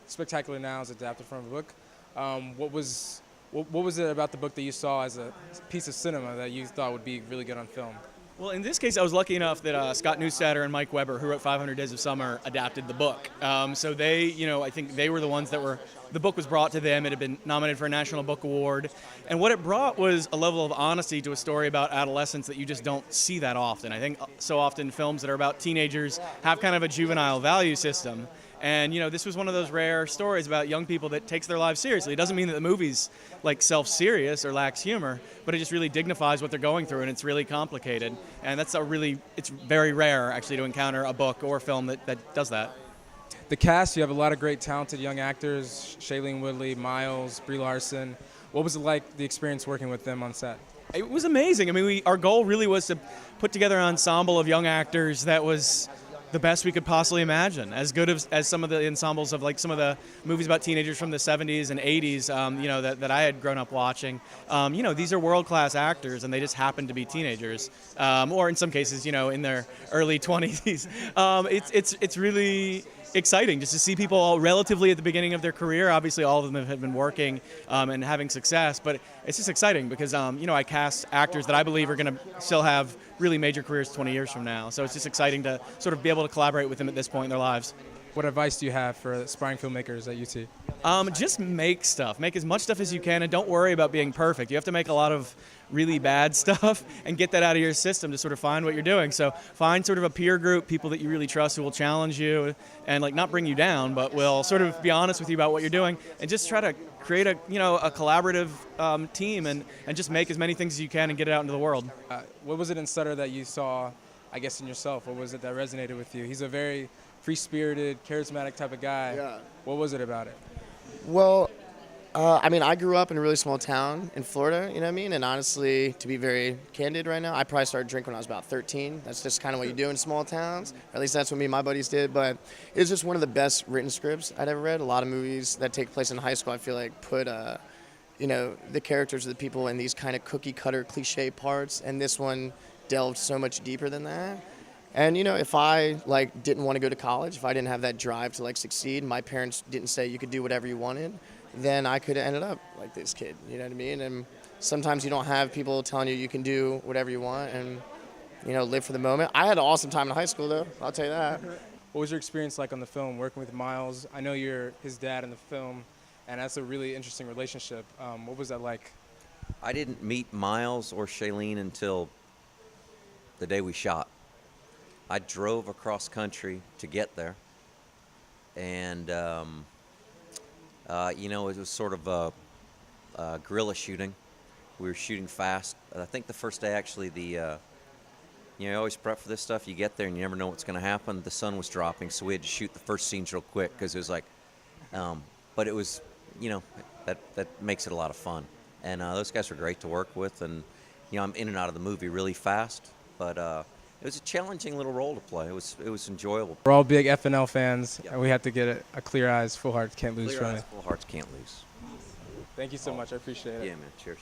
Spectacular Now is adapted from a book. What was it about the book that you saw as a piece of cinema that you thought would be really good on film? Well, in this case, I was lucky enough that Scott Neustadter and Mike Weber, who wrote 500 Days of Summer, adapted the book. So they, I think they were the ones that the book was brought to them. It had been nominated for a National Book Award. And what it brought was a level of honesty to a story about adolescence that you just don't see that often. I think so often films that are about teenagers have kind of a juvenile value system. And, this was one of those rare stories about young people that takes their lives seriously. It doesn't mean that the movie's like self-serious or lacks humor, but it just really dignifies what they're going through, and it's really complicated. And it's very rare actually to encounter a book or a film that does that. The cast, you have a lot of great talented young actors, Shailene Woodley, Miles, Brie Larson. What was it like, the experience working with them on set? It was amazing. I mean, our goal really was to put together an ensemble of young actors that was the best we could possibly imagine, as good as some of the ensembles of like some of the movies about teenagers from the 70s and 80s, that I had grown up watching. These are world-class actors, and they just happen to be teenagers, or in some cases, in their early 20s. It's really exciting just to see people all relatively at the beginning of their career. Obviously, all of them have been working and having success, but it's just exciting because, I cast actors that I believe are going to still have really major careers 20 years from now. So it's just exciting to sort of be able to collaborate with them at this point in their lives. What advice do you have for aspiring filmmakers at UT? Just make stuff. Make as much stuff as you can, and don't worry about being perfect. You have to make a lot of really bad stuff and get that out of your system to sort of find what you're doing. So find sort of a peer group, people that you really trust who will challenge you and like not bring you down, but will sort of be honest with you about what you're doing, and just try to create a collaborative team and just make as many things as you can and get it out into the world. What was it in Sutter that you saw, I guess, in yourself? What was it that resonated with you? He's a very free-spirited, charismatic type of guy. Yeah. What was it about it? Well, I grew up in a really small town in Florida, you know what I mean? And honestly, to be very candid right now, I probably started drinking when I was about 13. That's just kind of what you do in small towns. Or at least that's what me and my buddies did. But it was just one of the best written scripts I'd ever read. A lot of movies that take place in high school, I feel like, put, the characters of the people in these kind of cookie-cutter cliche parts. And this one delved so much deeper than that. And, if I, didn't want to go to college, if I didn't have that drive to, succeed, my parents didn't say you could do whatever you wanted, then I could have ended up like this kid, you know what I mean? And sometimes you don't have people telling you can do whatever you want and, live for the moment. I had an awesome time in high school, though, I'll tell you that. What was your experience like on the film, working with Miles? I know you're his dad in the film, and that's a really interesting relationship. What was that like? I didn't meet Miles or Shailene until the day we shot. I drove across country to get there, and it was sort of a guerrilla shooting. We were shooting fast. I think the first day, actually, you always prep for this stuff. You get there and you never know what's going to happen. The sun was dropping, so we had to shoot the first scenes real quick because it was like, but it was, that makes it a lot of fun. And those guys were great to work with, and I'm in and out of the movie really fast, but it was a challenging little role to play. It was enjoyable. We're all big FNL fans, and we have to get a clear eyes, full hearts can't lose Clear from eyes, it. full hearts can't lose. Thank you so much. I appreciate it. Yeah, man. Cheers.